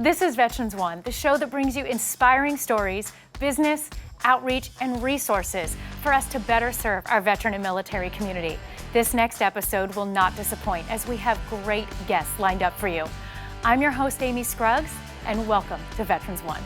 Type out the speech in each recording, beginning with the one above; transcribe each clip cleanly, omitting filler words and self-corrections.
This is Veterans One, the show that brings you inspiring stories, business, outreach, and resources for us to better serve our veteran and military community. This next episode will not disappoint as we have great guests lined up for you. I'm your host, Amy Scruggs, and welcome to Veterans One.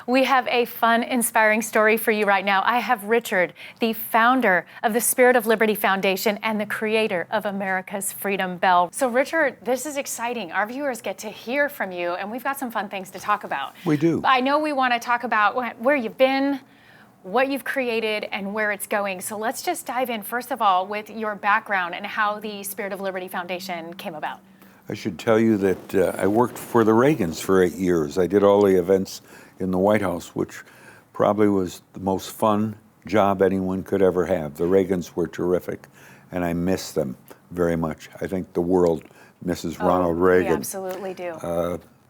We have a fun, inspiring story for you right now. I have Richard, the founder of the Spirit of Liberty Foundation and the creator of America's Freedom Bell. So Richard, this is exciting. Our viewers get to hear from you, and we've got some fun things to talk about. We do. I know we want to talk about where you've been, what you've created, and where it's going. So let's just dive in, first of all, with your background and how the Spirit of Liberty Foundation came about. I should tell you that I worked for the Reagans for 8 years. I did all the events in the White House, which probably was the most fun job anyone could ever have. The Reagans were terrific, and I miss them very much. I think the world misses Ronald Reagan. We absolutely do.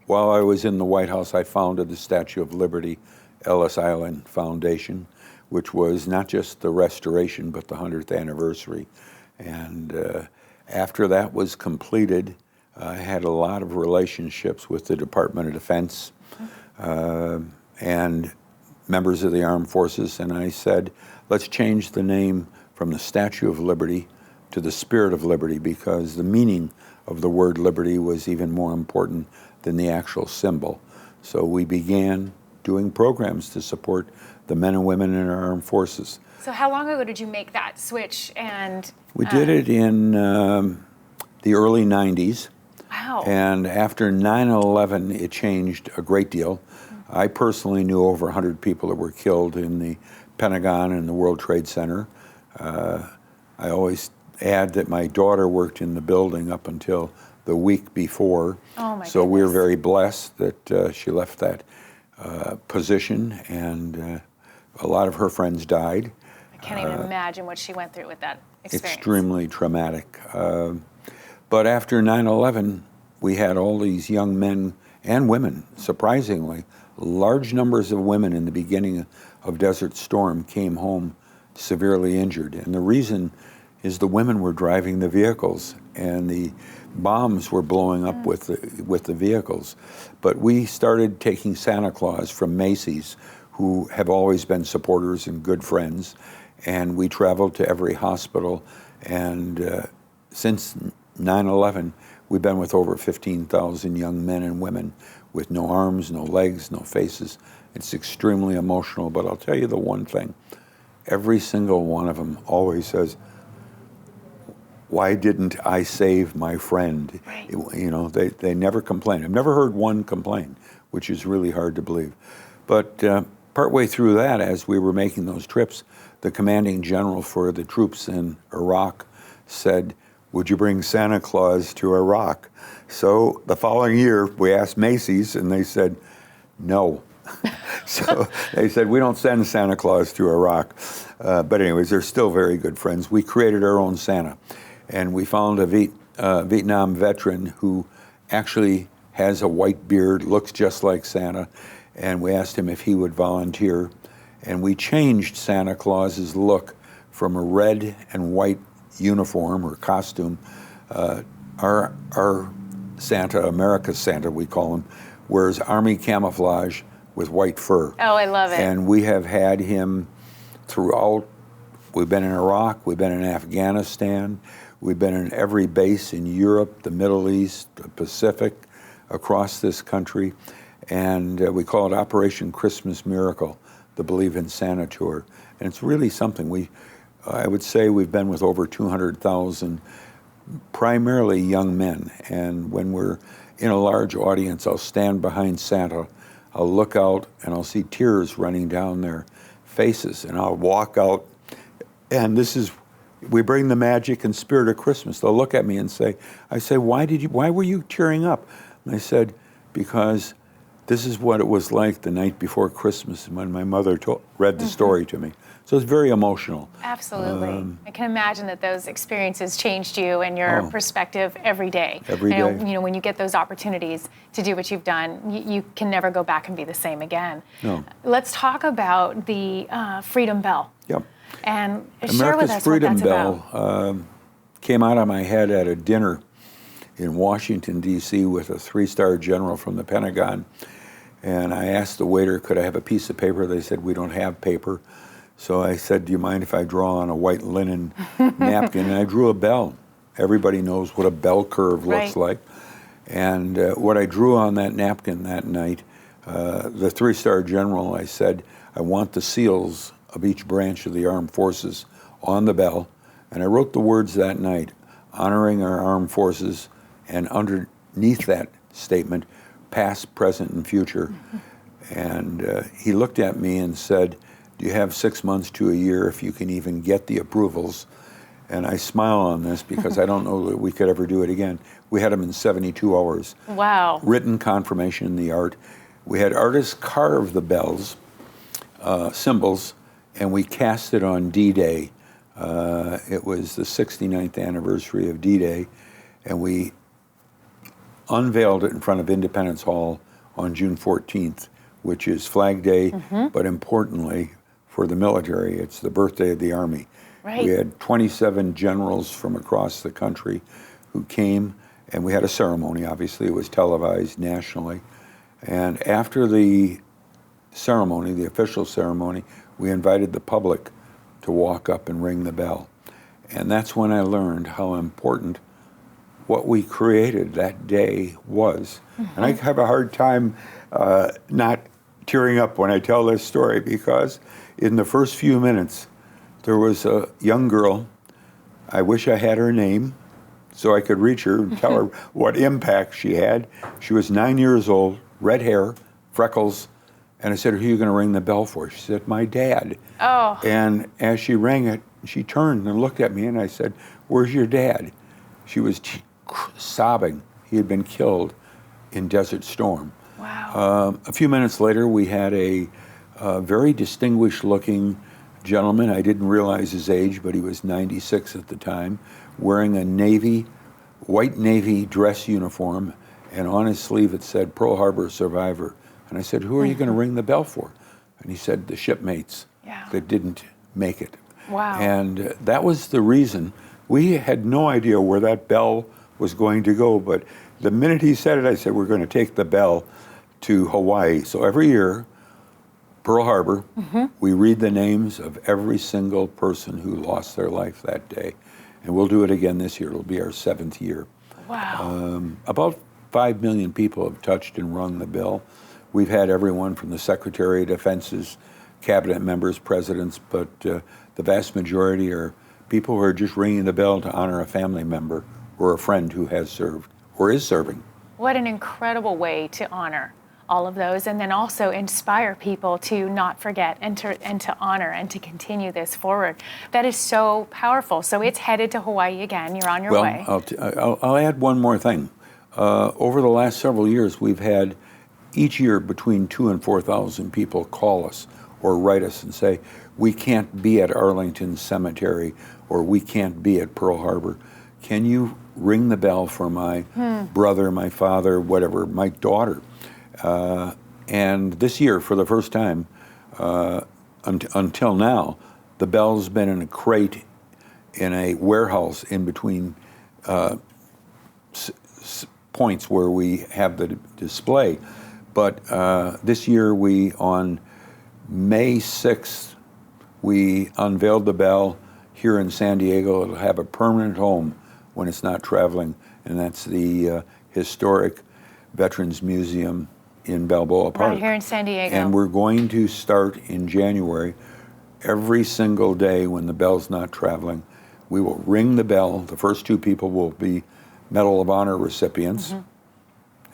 While I was in the White House, I founded the Statue of Liberty Ellis Island Foundation, which was not just the restoration, but the 100th anniversary. And after that was completed, I had a lot of relationships with the Department of Defense and members of the armed forces, and I said, let's change the name from the Statue of Liberty to the Spirit of Liberty, because the meaning of the word liberty was even more important than the actual symbol. So we began doing programs to support the men and women in our armed forces. So how long ago did you make that switch? And we did it in the early 90s. Wow. And after 9/11, it changed a great deal. I personally knew over 100 people that were killed in the Pentagon and the World Trade Center. I always add that my daughter worked in the building up until the week before. Oh my So we were goodness. very blessed that she left that position, and a lot of her friends died. I can't even imagine what she went through with that experience. Extremely traumatic. But after 9/11, we had all these young men and women, surprisingly. Large numbers of women in the beginning of Desert Storm came home severely injured. And the reason is the women were driving the vehicles and the bombs were blowing up with the vehicles. But we started taking Santa Claus from Macy's, who have always been supporters and good friends. And we traveled to every hospital. And since 9/11, we've been with over 15,000 young men and women with no arms, no legs, no faces. It's extremely emotional, but I'll tell you the one thing. Every single one of them always says, why didn't I save my friend? Right. You know, they never complain. I've never heard one complain, which is really hard to believe. But partway through that, as we were making those trips, the commanding general for the troops in Iraq said, would you bring Santa Claus to Iraq? So the following year, we asked Macy's, and they said, no. So they said, we don't send Santa Claus to Iraq. But anyways, they're still very good friends. We created our own Santa, and we found a Vietnam veteran who actually has a white beard, looks just like Santa, and we asked him if he would volunteer. And we changed Santa Claus's look from a red and white uniform or costume. Our Santa, America's Santa, we call him, wears army camouflage with white fur. Oh, I love it. And we have had him throughout. We've been in Iraq, we've been in Afghanistan, we've been in every base in Europe, the Middle East, the Pacific, across this country. And we call it Operation Christmas Miracle, the Believe in Santa tour. And it's really something. I would say we've been with over 200,000, primarily young men. And when we're in a large audience, I'll stand behind Santa, I'll look out, and I'll see tears running down their faces. And I'll walk out, and we bring the magic and spirit of Christmas. They'll look at me and say, why were you tearing up? And I said, because this is what it was like the night before Christmas when my mother read the story to me. So it's very emotional. Absolutely. I can imagine that those experiences changed you and your perspective every day. Every day. You know, when you get those opportunities to do what you've done, you can never go back and be the same again. No. Let's talk about the Freedom Bell. Yep. And share America's with us Freedom what that's Bell about. came out of my head at a dinner in Washington, D.C. with a 3-star general from the Pentagon. And I asked the waiter, could I have a piece of paper? They said, we don't have paper. So I said, do you mind if I draw on a white linen napkin? And I drew a bell. Everybody knows what a bell curve looks like. And what I drew on that napkin that night, the 3-star general, I said, I want the seals of each branch of the armed forces on the bell. And I wrote the words that night, honoring our armed forces, and underneath that statement, past, present, and future. And he looked at me and said, do you have 6 months to a year if you can even get the approvals? And I smile on this because I don't know that we could ever do it again. We had them in 72 hours. Wow. Written confirmation in the art. We had artists carve the bells, symbols, and we cast it on D-Day. It was the 69th anniversary of D-Day, and we unveiled it in front of Independence Hall on June 14th, which is Flag Day, but importantly, for the military, it's the birthday of the Army. Right. We had 27 generals from across the country who came, and we had a ceremony. Obviously, it was televised nationally. And after the ceremony, the official ceremony, we invited the public to walk up and ring the bell. And that's when I learned how important what we created that day was. And I have a hard time not tearing up when I tell this story, because in the first few minutes, there was a young girl. I wish I had her name so I could reach her and tell her what impact she had. She was 9 years old, red hair, freckles, and I said, who are you going to ring the bell for? She said, my dad. Oh. And as she rang it, she turned and looked at me, and I said, where's your dad? She was sobbing. He had been killed in Desert Storm. Wow. A few minutes later, we had a very distinguished-looking gentleman. I didn't realize his age, but he was 96 at the time, wearing a white Navy dress uniform, and on his sleeve it said Pearl Harbor Survivor. And I said, who are you going to ring the bell for? And he said, the shipmates that didn't make it. Wow. And that was the reason. We had no idea where that bell was going to go, but the minute he said it, I said, we're going to take the bell to Hawaii. So every year, Pearl Harbor, we read the names of every single person who lost their life that day. And we'll do it again this year. It'll be our 7th year. Wow. About 5 million people have touched and rung the bell. We've had everyone from the Secretary of Defense's cabinet members, presidents, but the vast majority are people who are just ringing the bell to honor a family member or a friend who has served or is serving. What an incredible way to honor all of those, and then also inspire people to not forget and to honor and to continue this forward. That is so powerful. So it's headed to Hawaii again. You're on your way. I'll add one more thing. Over the last several years, we've had each year between 2,000 and 4,000 people call us or write us and say, we can't be at Arlington Cemetery, or we can't be at Pearl Harbor. Can you ring the bell for my brother, my father, whatever, my daughter? And this year, for the first time, until now, the bell's been in a crate in a warehouse in between points where we have the display. But this year, on May 6th, we unveiled the bell here in San Diego. It'll have a permanent home when it's not traveling, and that's the historic Veterans Museum in Balboa Park. Right here in San Diego. And we're going to start in January. Every single day when the bell's not traveling, we will ring the bell. The first 2 people will be Medal of Honor recipients,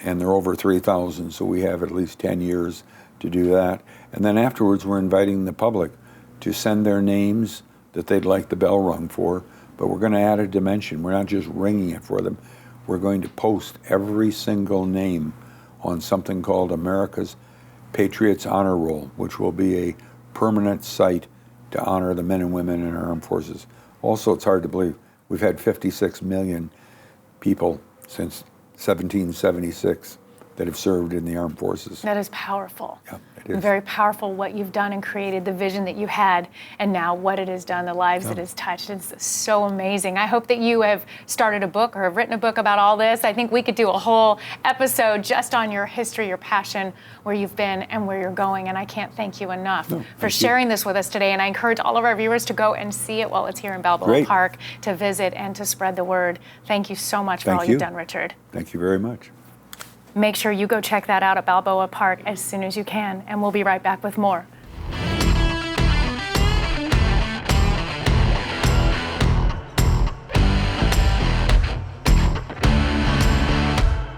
and they're over 3,000, so we have at least 10 years to do that. And then afterwards, we're inviting the public to send their names that they'd like the bell rung for, but we're going to add a dimension. We're not just ringing it for them. We're going to post every single name on something called America's Patriots Honor Roll, which will be a permanent site to honor the men and women in our armed forces. Also, it's hard to believe, we've had 56 million people since 1776 that have served in the armed forces. That is powerful. Yeah, it is. Very powerful what you've done and created, the vision that you had, and now what it has done, the lives it has touched. It's so amazing. I hope that you have started a book or have written a book about all this. I think we could do a whole episode just on your history, your passion, where you've been and where you're going. And I can't thank you enough for sharing this with us today. And I encourage all of our viewers to go and see it while it's here in Balboa Park, to visit and to spread the word. Thank you so much for all you've done, Richard. Thank you very much. Make sure you go check that out at Balboa Park as soon as you can, and we'll be right back with more.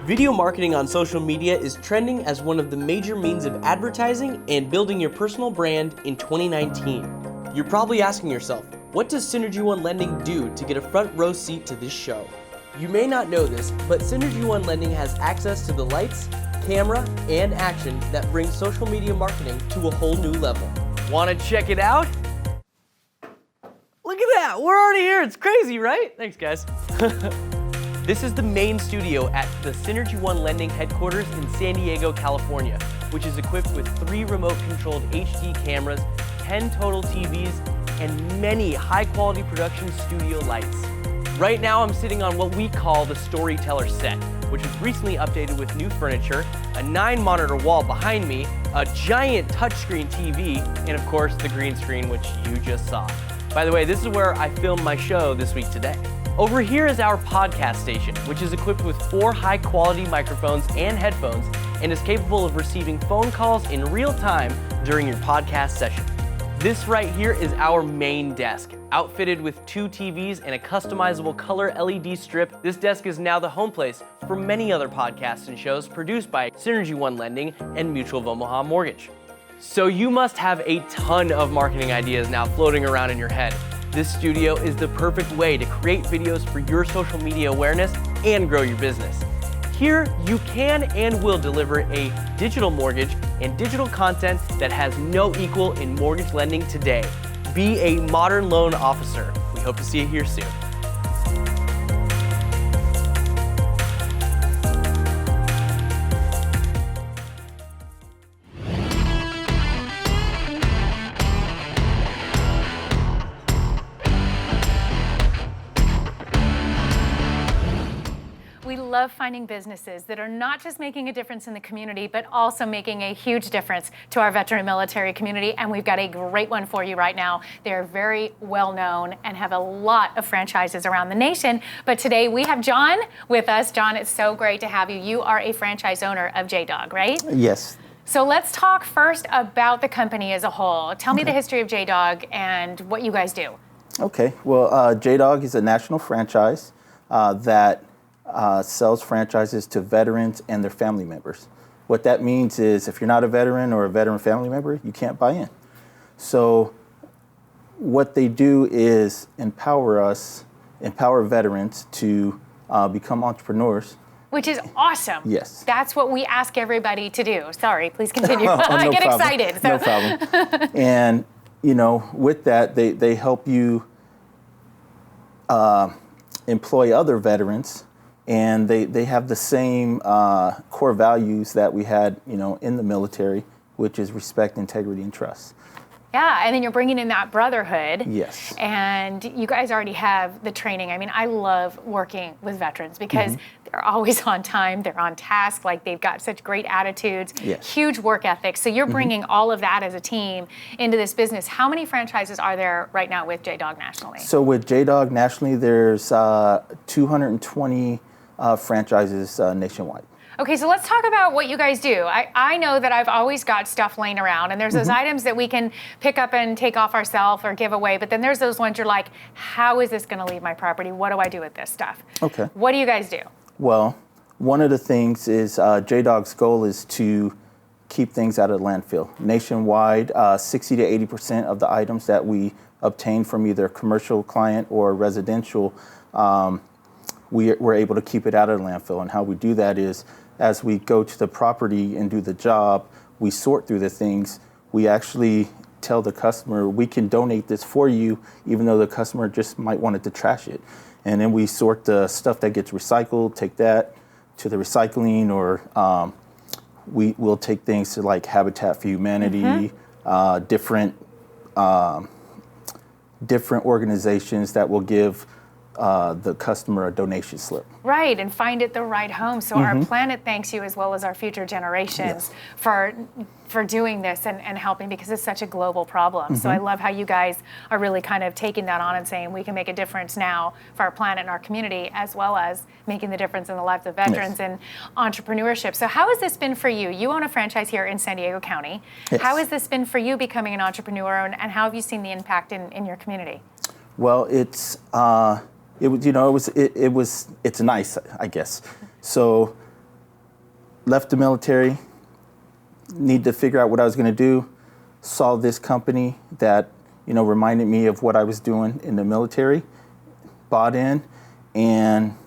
Video marketing on social media is trending as one of the major means of advertising and building your personal brand in 2019. You're probably asking yourself, what does Synergy One Lending do to get a front row seat to this show? You may not know this, but Synergy One Lending has access to the lights, camera, and action that brings social media marketing to a whole new level. Want to check it out? Look at that, we're already here. It's crazy, right? Thanks, guys. This is the main studio at the Synergy One Lending headquarters in San Diego, California, which is equipped with 3 remote-controlled HD cameras, 10 total TVs, and many high-quality production studio lights. Right now, I'm sitting on what we call the Storyteller set, which was recently updated with new furniture, a 9-monitor wall behind me, a giant touchscreen TV, and of course, the green screen, which you just saw. By the way, this is where I filmed my show this week today. Over here is our podcast station, which is equipped with 4 high-quality microphones and headphones, and is capable of receiving phone calls in real time during your podcast session. This right here is our main desk. Outfitted with 2 TVs and a customizable color LED strip, this desk is now the home place for many other podcasts and shows produced by Synergy One Lending and Mutual of Omaha Mortgage. So you must have a ton of marketing ideas now floating around in your head. This studio is the perfect way to create videos for your social media awareness and grow your business. Here, you can and will deliver a digital mortgage and digital content that has no equal in mortgage lending today. Be a modern loan officer. We hope to see you here soon. We love finding businesses that are not just making a difference in the community, but also making a huge difference to our veteran and military community. And we've got a great one for you right now. They're very well known and have a lot of franchises around the nation. But today we have Jon with us. Jon, it's so great to have you. You are a franchise owner of JDog, right? Yes. So let's talk first about the company as a whole. Tell me the history of JDog and what you guys do. Okay. Well, JDog is a national franchise that sells franchises to veterans and their family members. What that means is if you're not a veteran or a veteran family member, you can't buy in. So what they do is empower veterans to become entrepreneurs. Which is awesome. Yes. That's what we ask everybody to do. Sorry, please continue. No I get problem. excited. So. No problem. And, with that, they help you employ other veterans, and they have the same core values that we had, in the military, which is respect, integrity, and trust. Yeah, and then you're bringing in that brotherhood. Yes. And you guys already have the training. I mean, I love working with veterans because they're always on time, they're on task, like they've got such great attitudes, huge work ethics. So you're bringing all of that as a team into this business. How many franchises are there right now with JDog nationally? So with JDog nationally, there's 220 franchises nationwide. Okay, so let's talk about what you guys do. I know that I've always got stuff laying around, and there's those items that we can pick up and take off ourselves or give away, but then there's those ones you're like, how is this gonna leave my property? What do I do with this stuff? Okay. What do you guys do? Well, one of the things is JDog's goal is to keep things out of landfill. Nationwide, 60 to 80% of the items that we obtain from either a commercial client or residential, we're able to keep it out of the landfill. And how we do that is as we go to the property and do the job, we sort through the things. We actually tell the customer, we can donate this for you, even though the customer just might want to trash it. And then we sort the stuff that gets recycled, take that to the recycling, or we'll take things to like Habitat for Humanity, different organizations that will give the customer a donation slip. Right, and find it the right home. So our planet thanks you as well as our future generations for doing this and helping, because it's such a global problem. So I love how you guys are really kind of taking that on and saying we can make a difference now for our planet and our community, as well as making the difference in the lives of veterans and entrepreneurship. So how has this been for you? You own a franchise here in San Diego County. Yes. How has this been for you becoming an entrepreneur, and how have you seen the impact in your community? Well, it's nice, I guess. So left the military, need to figure out what I was going to do, saw this company that, reminded me of what I was doing in the military, bought in, and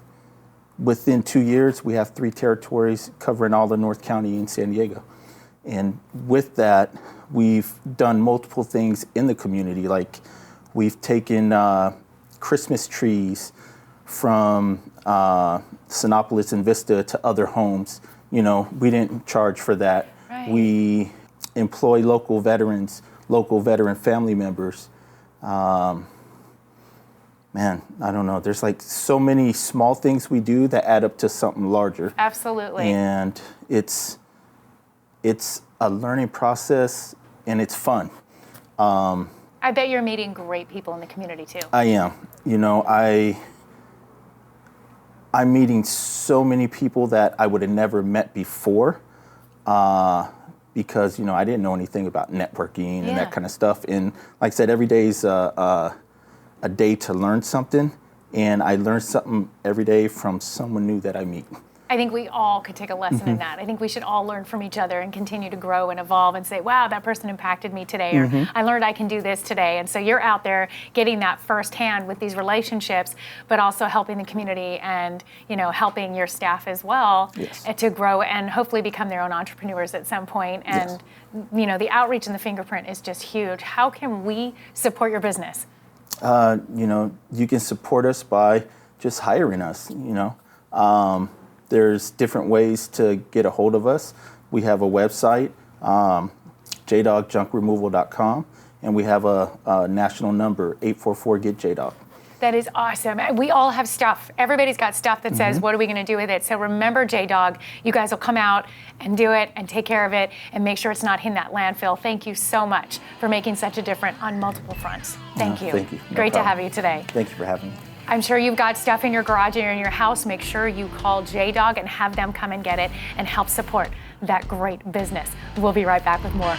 within 2 years, we have 3 territories covering all the North County in San Diego. And with that, we've done multiple things in the community, like we've taken Christmas trees from Sinopolis and Vista to other homes. We didn't charge for that. Right. We employ local veterans, local veteran family members. Man, I don't know. There's like so many small things we do that add up to something larger. Absolutely. And it's a learning process, and it's fun. I bet you're meeting great people in the community too. I am. I'm meeting so many people that I would have never met before, because I didn't know anything about networking and that kind of stuff. And like I said, every day is a day to learn something, and I learn something every day from someone new that I meet. I think we all could take a lesson in that. I think we should all learn from each other and continue to grow and evolve and say, wow, that person impacted me today, or I learned I can do this today. And so you're out there getting that firsthand with these relationships, but also helping the community and, helping your staff as well to grow and hopefully become their own entrepreneurs at some point. And, the outreach and the fingerprint is just huge. How can we support your business? You can support us by just hiring us, There's different ways to get a hold of us. We have a website, JDogJunkRemoval.com, and we have a national number, 844-GET-JDog. That is awesome. We all have stuff. Everybody's got stuff that says, what are we going to do with it? So remember JDog. You guys will come out and do it and take care of it and make sure it's not in that landfill. Thank you so much for making such a difference on multiple fronts. Thank you. Thank you. No Great problem. to have you today. Thank you for having me. I'm sure you've got stuff in your garage or in your house. Make sure you call JDog and have them come and get it and help support that great business. We'll be right back with more.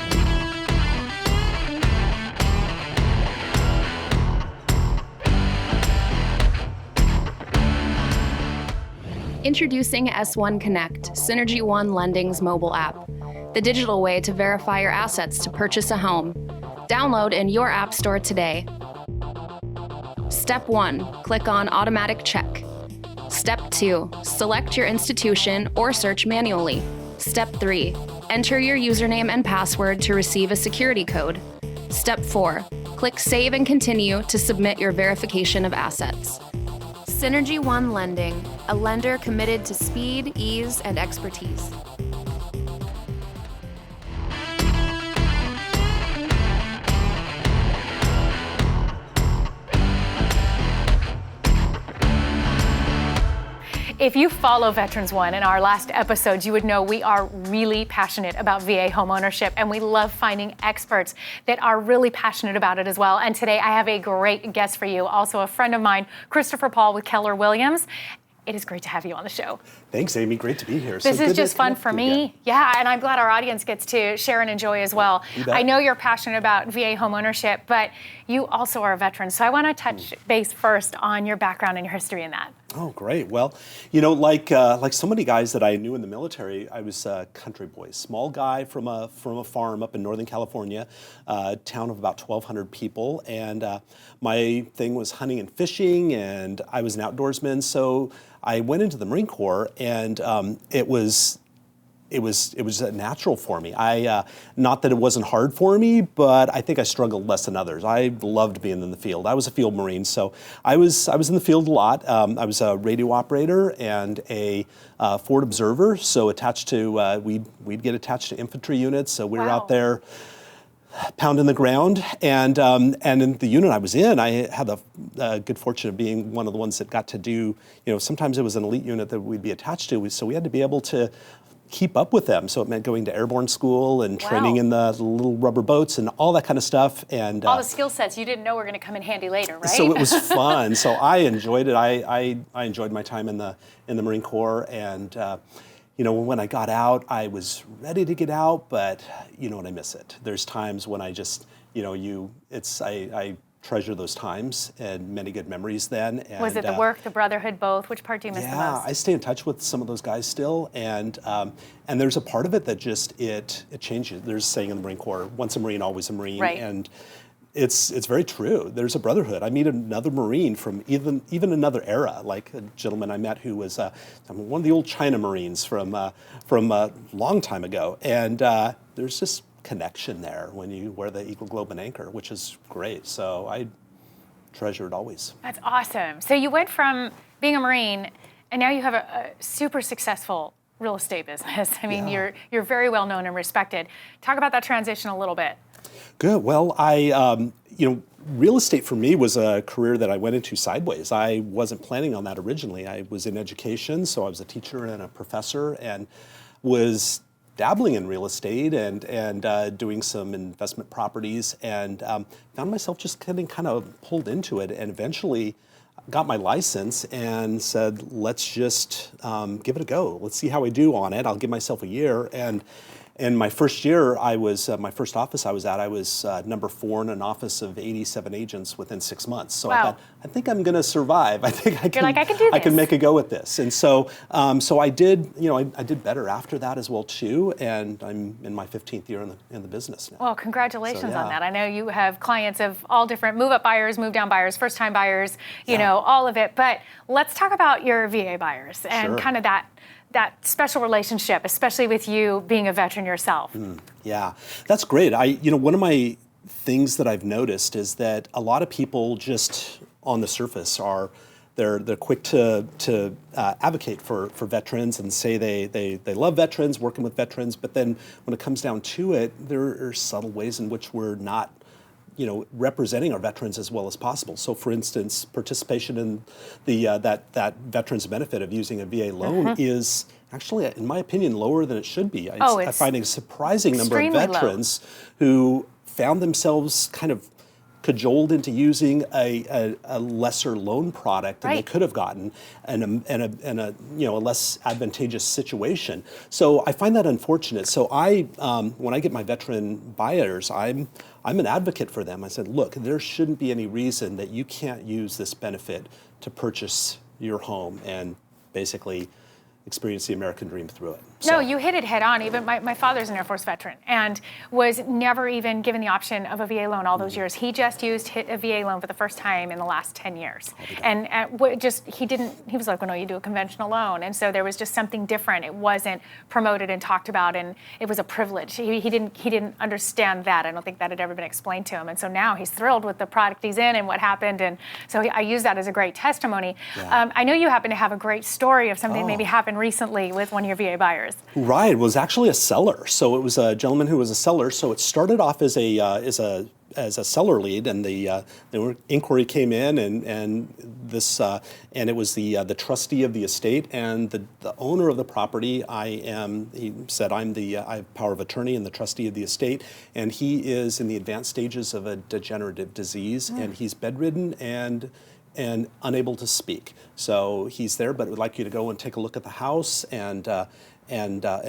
Introducing S1 Connect, Synergy One Lending's mobile app, the digital way to verify your assets to purchase a home. Download in your app store today. Step 1, click on Automatic Check. Step 2, select your institution or search manually. Step 3, enter your username and password to receive a security code. Step 4, click Save and Continue to submit your verification of assets. Synergy One Lending, a lender committed to speed, ease, and expertise. If you follow Veterans One in our last episodes, you would know we are really passionate about VA homeownership, and we love finding experts that are really passionate about it as well. And today I have a great guest for you, also a friend of mine, Christopher Paul with Keller Williams. It is great to have you on the show. Thanks, Amy. Great to be here. This is just fun for me. Yeah, and I'm glad our audience gets to share and enjoy as well. I know you're passionate about VA homeownership, but you also are a veteran. So I want to touch base first on your background and your history in that. Oh, great. Well, like so many guys that I knew in the military, I was a country boy, small guy from a farm up in Northern California, a town of about 1,200 people, and my thing was hunting and fishing, and I was an outdoorsman. So I went into the Marine Corps, and it was it was natural for me. Not that it wasn't hard for me, but I think I struggled less than others. I loved being in the field. I was a field Marine, so I was in the field a lot. I was a radio operator and a forward observer, so attached to we'd get attached to infantry units. So we were out there pounding the ground, and in the unit I was in, I had the good fortune of being one of the ones that got to do. Sometimes it was an elite unit that we'd be attached to, so we had to be able to keep up with them. So it meant going to airborne school and training in the little rubber boats and all that kind of stuff. And all the skill sets you didn't know were going to come in handy later, right? So it was fun. So I enjoyed it. I enjoyed my time in the Marine Corps. And when I got out, I was ready to get out, but I miss it. There's times when I just, I treasure those times and many good memories then. And, was it the work, the brotherhood, both? Which part do you miss the most? Yeah, I stay in touch with some of those guys still, and there's a part of it that just it changes. There's a saying in the Marine Corps: once a Marine, always a Marine, right. And it's very true. There's a brotherhood. I meet another Marine from even another era, like a gentleman I met who was one of the old China Marines from a long time ago, and there's just connection there when you wear the Eagle Globe and Anchor, which is great. So I treasure it always. That's awesome. So you went from being a Marine, and now you have a super successful real estate business. I mean, you're very well known and respected. Talk about that transition a little bit. Good. Well, real estate for me was a career that I went into sideways. I wasn't planning on that originally. I was in education, so I was a teacher and a professor, and was dabbling in real estate and doing some investment properties, and found myself just getting kind of pulled into it, and eventually got my license and said, let's just give it a go. Let's see how I do on it. I'll give myself a year. And my first year, I was my first office I was at. I was number 4 in an office of 87 agents within 6 months. So I thought, I think I'm going to survive. I think I can. You're like, I can do this. I can make a go at this. And so, so I did. I did better after that as well too. And I'm in my 15th year in the business now. Well, congratulations on that. I know you have clients of all different move-up buyers, move-down buyers, first-time buyers. You know, all of it. But let's talk about your VA buyers and kind of that special relationship, especially with you being a veteran yourself. Yeah, that's great. One of my things that I've noticed is that a lot of people just on the surface they're quick to advocate for veterans and say they love veterans, working with veterans, but then when it comes down to it, there are subtle ways in which we're not representing our veterans as well as possible. So, for instance, participation in the that veterans benefit of using a VA loan is actually, in my opinion, lower than it should be. I find a surprising number of veterans who found themselves kind of cajoled into using a lesser loan product than they could have gotten, and a less advantageous situation. So I find that unfortunate. So when I get my veteran buyers, I'm an advocate for them. I said, look, there shouldn't be any reason that you can't use this benefit to purchase your home and basically experience the American dream through it. No, you hit it head on. Even my father's an Air Force veteran and was never even given the option of a VA loan all those years. He just hit a VA loan for the first time in the last 10 years. And he was like, well, no, you do a conventional loan. And so there was just something different. It wasn't promoted and talked about, and it was a privilege. He didn't understand that. I don't think that had ever been explained to him. And so now he's thrilled with the product he's in and what happened. And so I use that as a great testimony. Yeah. I know you happen to have a great story of something that maybe happened recently with one of your VA buyers. Right, it was actually a seller. So it was a gentleman who was a seller. So it started off as a seller lead, and the inquiry came in, and it was the trustee of the estate and the owner of the property. He said, I have power of attorney and the trustee of the estate, and he is in the advanced stages of a degenerative disease, and he's bedridden and unable to speak. So he's there, but would like you to go and take a look at the house and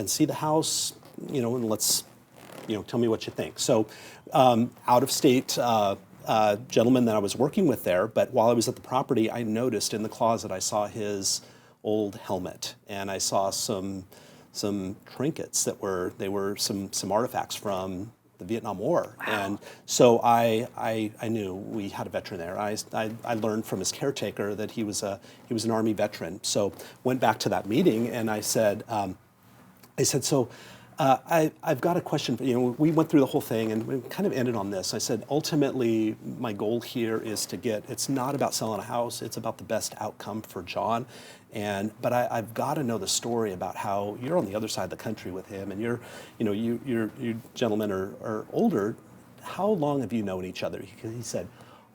see the house, and let's, tell me what you think. So out of state gentleman that I was working with there, but while I was at the property, I noticed in the closet, I saw his old helmet, and I saw some trinkets that were some artifacts from the Vietnam War. Wow. And so I knew we had a veteran there. I learned from his caretaker that he was an Army veteran. So went back to that meeting and I said, I said, so I've got a question. We went through the whole thing and we kind of ended on this. I said, ultimately, my goal here is it's not about selling a house, it's about the best outcome for Jon. But I've got to know the story about how you're on the other side of the country with him, and you gentlemen are older. How long have you known each other? He said,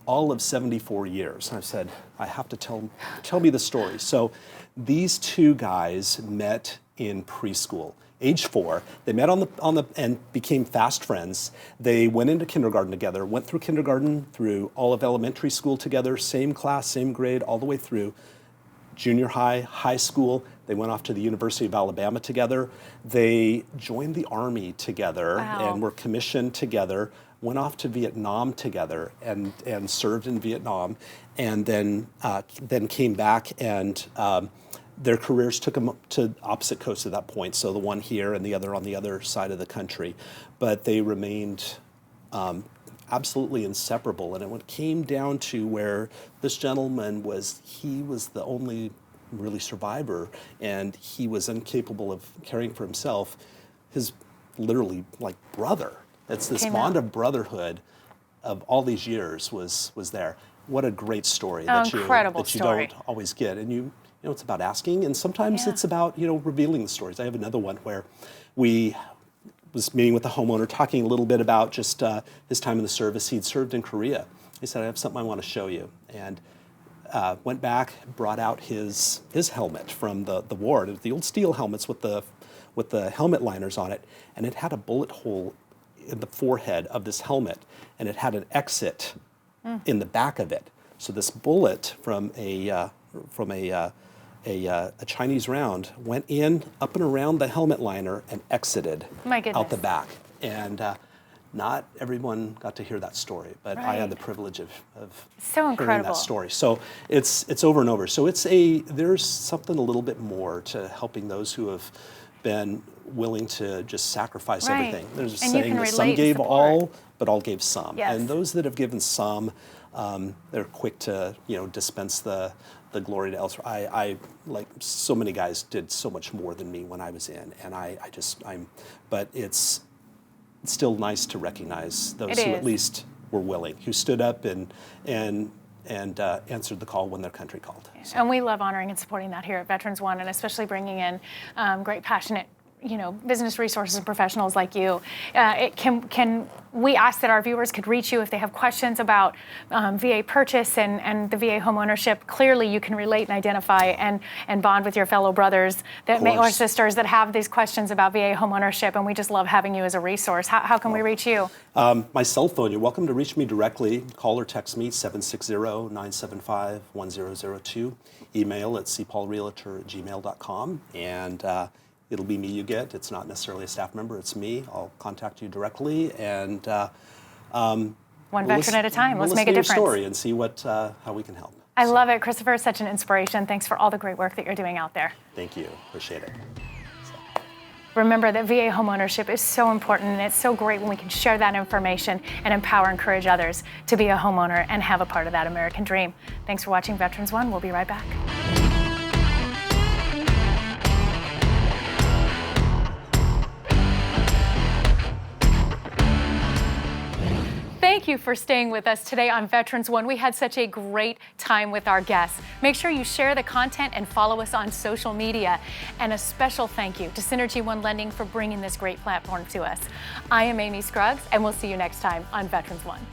all of 74 years. And I said, I have to tell me the story. So these two guys met in preschool. Age 4, they met and became fast friends. They went into kindergarten together, went through kindergarten, through all of elementary school together, same class, same grade, all the way through junior high, high school. They went off to the University of Alabama together. They joined the Army together. Wow. And were commissioned together, went off to Vietnam together and served in Vietnam, and then came back, and their careers took them to opposite coasts at that point, so the one here and the other on the other side of the country. But they remained absolutely inseparable. And it came down to where this gentleman was the only really survivor, and he was incapable of caring for himself. His literally like brother, it's this bond of brotherhood of all these years was there. What a great story that you don't always get. And you know, it's about asking, and sometimes it's about, revealing the stories. I have another one where we was meeting with the homeowner, talking a little bit about just his time in the service. He'd served in Korea. He said, I have something I want to show you. And went back, brought out his helmet from the war. It was the old steel helmets with the helmet liners on it, and it had a bullet hole in the forehead of this helmet, and it had an exit in the back of it. So this bullet from a Chinese round went in, up and around the helmet liner, and exited out the back. And not everyone got to hear that story, but I had the privilege of hearing that story. So it's over and over. So there's something a little bit more to helping those who have been willing to just sacrifice everything. There's a saying that some gave all, but all gave some. Yes. And those that have given some, they're quick to dispense the glory to elsewhere. I like so many guys did so much more than me when I was in, and but it's still nice to recognize those who at least were willing, who stood up and answered the call when their country called. So. And we love honoring and supporting that here at Veterans One, and especially bringing in great, passionate, business resources and professionals like you. Can we ask that our viewers could reach you if they have questions about VA purchase and the VA home ownership? Clearly, you can relate and identify and bond with your fellow brothers or sisters that have these questions about VA home ownership, and we just love having you as a resource. How can we reach you? My cell phone, you're welcome to reach me directly. Call or text me, 760-975-1002. Email at cpaulrealtor@gmail.com, and it'll be me you get. It's not necessarily a staff member, it's me. I'll contact you directly, and one veteran at a time. Let's make a difference. We'll listen to your story and see how we can help. I love it. Christopher is such an inspiration. Thanks for all the great work that you're doing out there. Thank you. Appreciate it. Remember that VA homeownership is so important, and it's so great when we can share that information and empower and encourage others to be a homeowner and have a part of that American dream. Thanks for watching Veterans One. We'll be right back. Thank you for staying with us today on Veterans One. We had such a great time with our guests. Make sure you share the content and follow us on social media. And a special thank you to Synergy One Lending for bringing this great platform to us. I am Amy Scruggs, and we'll see you next time on Veterans One.